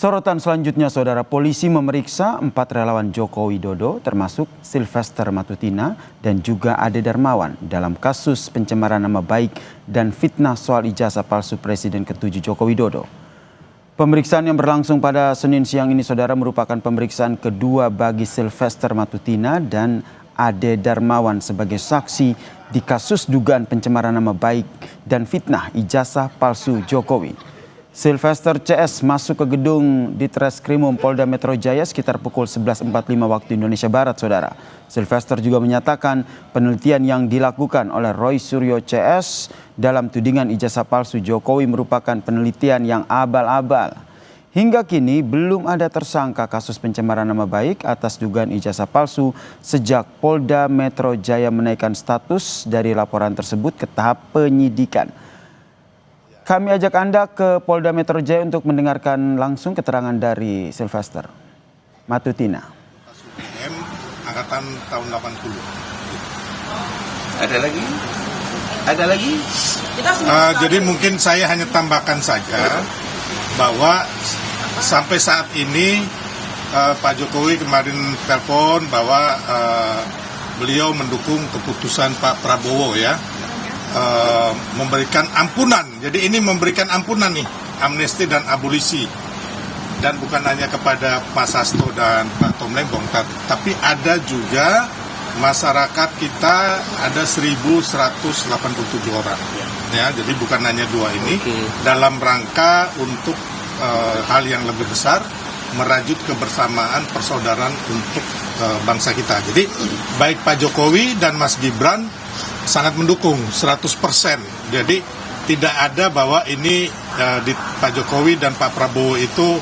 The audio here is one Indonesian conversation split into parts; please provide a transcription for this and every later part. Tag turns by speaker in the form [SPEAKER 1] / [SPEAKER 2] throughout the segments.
[SPEAKER 1] Sorotan selanjutnya, saudara, polisi memeriksa 4 relawan Joko Widodo termasuk Sylvester Matutina dan juga Ade Darmawan dalam kasus pencemaran nama baik dan fitnah soal ijazah palsu Presiden ke-7 Joko Widodo. Pemeriksaan yang berlangsung pada Senin siang ini, saudara, merupakan pemeriksaan kedua bagi Sylvester Matutina dan Ade Darmawan sebagai saksi di kasus dugaan pencemaran nama baik dan fitnah ijazah palsu Jokowi. Sylvester CS masuk ke gedung Ditreskrimum Polda Metro Jaya sekitar pukul 11.45 waktu Indonesia Barat, saudara. Sylvester juga menyatakan penelitian yang dilakukan oleh Roy Suryo CS dalam tudingan ijazah palsu Jokowi merupakan penelitian yang abal-abal. Hingga kini belum ada tersangka kasus pencemaran nama baik atas dugaan ijazah palsu sejak Polda Metro Jaya menaikkan status dari laporan tersebut ke tahap penyidikan. Kami ajak Anda ke Polda Metro Jaya untuk mendengarkan langsung keterangan dari Sylvester Matutina.
[SPEAKER 2] M angkatan tahun 80.
[SPEAKER 3] Ada lagi? Ada lagi?
[SPEAKER 2] Jadi mungkin saya hanya tambahkan saja bahwa sampai saat ini Pak Jokowi kemarin telepon bahwa beliau mendukung keputusan Pak Prabowo ya. Memberikan ampunan. Jadi ini memberikan ampunan nih, amnesti dan abolisi. Dan bukan hanya kepada Pak Sasto dan Pak Tom Lembong, tapi ada juga masyarakat kita ada 1.187 orang. Ya, jadi bukan hanya dua ini. Dalam rangka untuk hal yang lebih besar, merajut kebersamaan persaudaraan untuk bangsa kita. Jadi baik Pak Jokowi dan Mas Gibran sangat mendukung 100%. Jadi tidak ada bahwa ini Pak Jokowi dan Pak Prabowo itu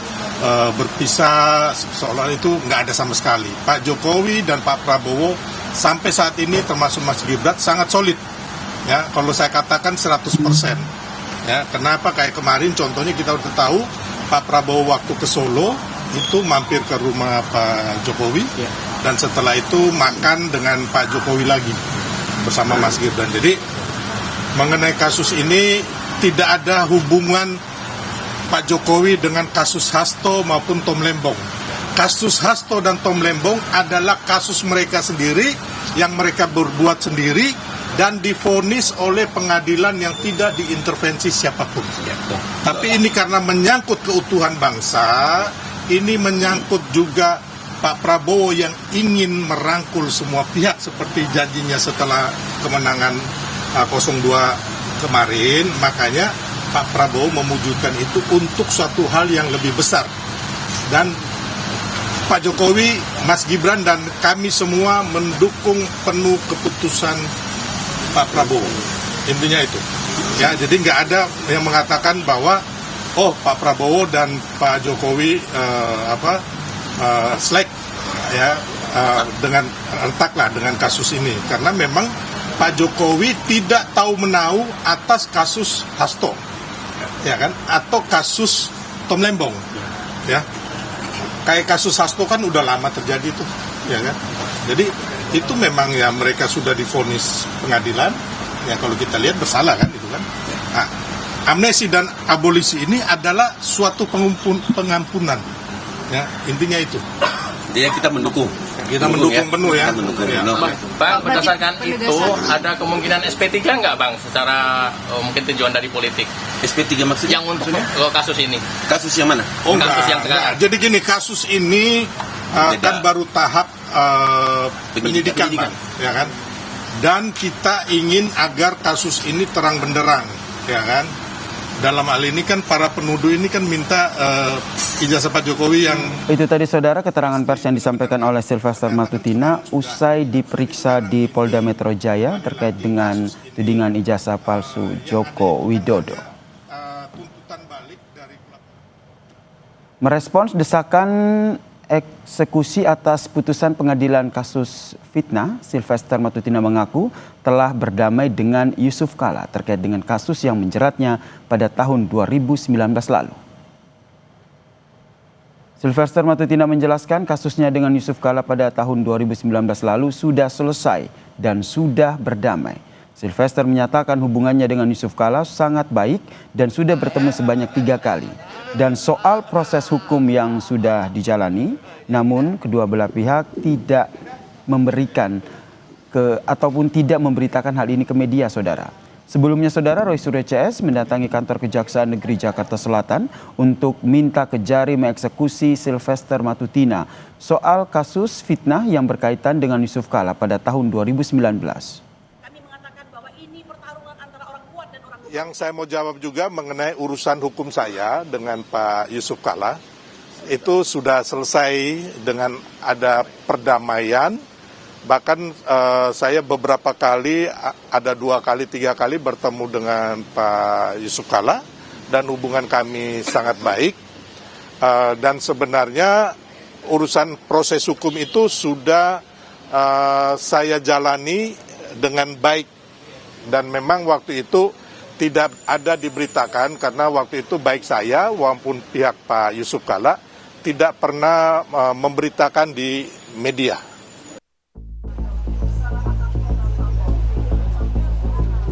[SPEAKER 2] berpisah seolah itu nggak ada sama sekali. Pak Jokowi dan Pak Prabowo sampai saat ini termasuk Mas Gibran sangat solid. Ya, kalau saya katakan 100%. Ya, kenapa kayak kemarin contohnya kita udah tahu Pak Prabowo waktu ke Solo itu mampir ke rumah Pak Jokowi dan setelah itu makan dengan Pak Jokowi lagi bersama Mas Gibran. Jadi mengenai kasus ini tidak ada hubungan Pak Jokowi dengan kasus Hasto maupun Tom Lembong. Kasus Hasto dan Tom Lembong adalah kasus mereka sendiri yang mereka berbuat sendiri dan divonis oleh pengadilan yang tidak diintervensi siapapun. Tapi ini karena menyangkut keutuhan bangsa, ini menyangkut juga Pak Prabowo yang ingin merangkul semua pihak seperti janjinya setelah kemenangan 02 kemarin, makanya Pak Prabowo mewujudkan itu untuk suatu hal yang lebih besar. Dan Pak Jokowi, Mas Gibran dan kami semua mendukung penuh keputusan Pak Prabowo. Intinya itu. Ya, jadi nggak ada yang mengatakan bahwa Pak Prabowo dan Pak Jokowi slack ya dengan rentaklah dengan kasus ini karena memang Pak Jokowi tidak tahu menau atas kasus Hasto ya kan atau kasus Tom Lembong ya kayak kasus Hasto kan udah lama terjadi tuh ya kan jadi itu memang ya mereka sudah divonis pengadilan ya kalau kita lihat bersalah kan itu kan amnesti dan abolisi ini adalah suatu pengampunan. Ya, intinya itu.
[SPEAKER 3] Dia kita mendukung.
[SPEAKER 2] Kita mendukung penuh ya.
[SPEAKER 4] Bang, berdasarkan itu ada kemungkinan SP3 nggak Bang secara mungkin tujuan dari politik?
[SPEAKER 3] SP3 maksudnya?
[SPEAKER 4] Yang untuk kasus ini.
[SPEAKER 3] Kasus yang mana?
[SPEAKER 4] Kasus yang sekarang.
[SPEAKER 2] Jadi gini, kasus ini kan baru tahap penyidikan. Ya kan? Dan kita ingin agar kasus ini terang benderang, ya kan? Dalam hal ini kan para penuduh ini kan minta ijazah Pak Jokowi yang...
[SPEAKER 1] Itu tadi, saudara, keterangan pers yang disampaikan oleh Sylvester Matutina usai diperiksa di Polda Metro Jaya terkait dengan tudingan ijazah palsu Joko Widodo. Merespons desakan eksekusi atas putusan pengadilan kasus fitnah, Sylvester Matutina mengaku telah berdamai dengan Yusuf Kala terkait dengan kasus yang menjeratnya pada tahun 2019 lalu. Sylvester Matutina menjelaskan kasusnya dengan Yusuf Kala pada tahun 2019 lalu sudah selesai dan sudah berdamai. Sylvester menyatakan hubungannya dengan Yusuf Kalla sangat baik dan sudah bertemu sebanyak 3 kali. Dan soal proses hukum yang sudah dijalani, namun kedua belah pihak tidak memberikan ataupun tidak memberitakan hal ini ke media, saudara. Sebelumnya, saudara, Roy Suryo CS mendatangi kantor Kejaksaan Negeri Jakarta Selatan untuk minta Kejari mengeksekusi Sylvester Matutina soal kasus fitnah yang berkaitan dengan Yusuf Kalla pada tahun 2019.
[SPEAKER 2] Yang saya mau jawab juga mengenai urusan hukum saya dengan Pak Yusuf Kalla, itu sudah selesai dengan ada perdamaian. Bahkan saya beberapa kali, ada 2 kali, 3 kali bertemu dengan Pak Yusuf Kalla dan hubungan kami sangat baik. Dan sebenarnya urusan proses hukum itu sudah saya jalani dengan baik. Dan memang waktu itu tidak ada diberitakan karena waktu itu baik saya maupun pihak Pak Yusuf Kalla tidak pernah memberitakan di media.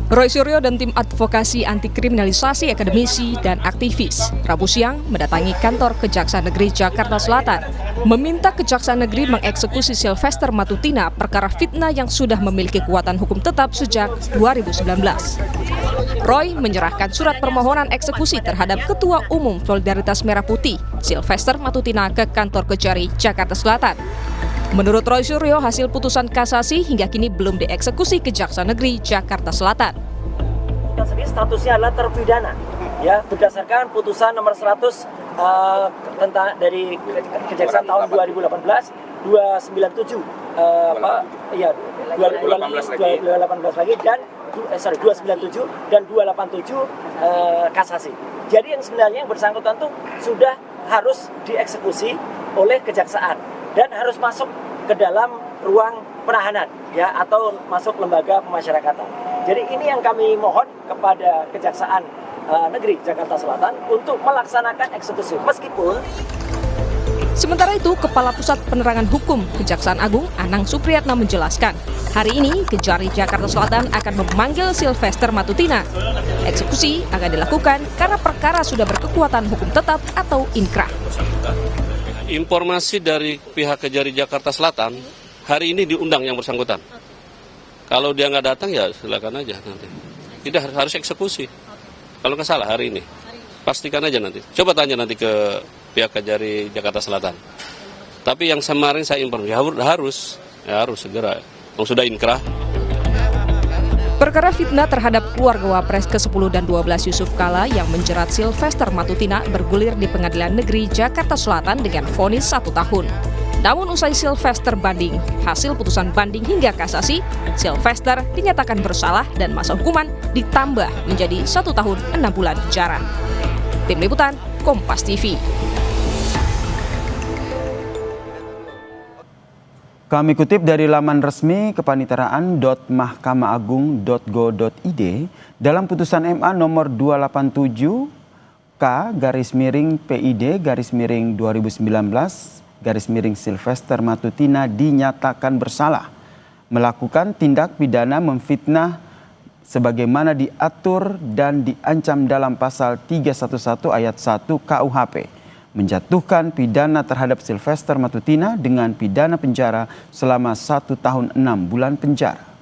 [SPEAKER 5] Roy Suryo dan tim advokasi anti kriminalisasi akademisi dan aktivis Rabu siang mendatangi kantor Kejaksaan Negeri Jakarta Selatan meminta Kejaksaan Negeri mengeksekusi Sylvester Matutina perkara fitnah yang sudah memiliki kekuatan hukum tetap sejak 2019. Roy menyerahkan surat permohonan eksekusi terhadap Ketua Umum Solidaritas Merah Putih Sylvester Matutina ke kantor Kejari Jakarta Selatan. Menurut Roy Suryo, hasil putusan kasasi hingga kini belum dieksekusi Kejaksaan Negeri Jakarta Selatan.
[SPEAKER 6] Statusnya adalah terpidana, ya, berdasarkan putusan nomor 100 tentang dari Kejaksaan tahun 2018 297 2018 lagi dan 297 dan 287 kasasi. Jadi yang sebenarnya yang bersangkutan tuh sudah harus dieksekusi oleh kejaksaan dan harus masuk ke dalam ruang penahanan, ya, atau masuk lembaga pemasyarakatan. Jadi ini yang kami mohon kepada Kejaksaan Negeri Jakarta Selatan untuk melaksanakan eksekusi. Meskipun
[SPEAKER 5] sementara itu, Kepala Pusat Penerangan Hukum Kejaksaan Agung Anang Supriyatna menjelaskan, hari ini Kejari Jakarta Selatan akan memanggil Sylvester Matutina. Eksekusi akan dilakukan karena perkara sudah berkekuatan hukum tetap atau inkrah.
[SPEAKER 7] Informasi dari pihak Kejari Jakarta Selatan, hari ini diundang yang bersangkutan. Kalau dia nggak datang ya silakan aja nanti. Tidak harus eksekusi. Kalau nggak salah hari ini, pastikan aja nanti. Coba tanya nanti ke pihak Kejari Jakarta Selatan. Tapi yang kemarin saya informasi harus segera. Sudah inkrah.
[SPEAKER 5] Perkara fitnah terhadap keluarga Wapres ke-10 dan 12 Yusuf Kalla yang menjerat Sylvester Matutina bergulir di Pengadilan Negeri Jakarta Selatan dengan vonis 1 tahun. Namun usai Sylvester banding, hasil putusan banding hingga kasasi, Sylvester dinyatakan bersalah dan masa hukuman ditambah menjadi 1 tahun 6 bulan penjara. Tim Liputan, Kompas TV.
[SPEAKER 1] Kami kutip dari laman resmi kepaniteraan.mahkamaagung.go.id, dalam putusan MA nomor 287K/PID/2019 Sylvester Matutina dinyatakan bersalah melakukan tindak pidana memfitnah sebagaimana diatur dan diancam dalam pasal 311 ayat 1 KUHP, menjatuhkan pidana terhadap Sylvester Matutina dengan pidana penjara selama 1 tahun 6 bulan penjara.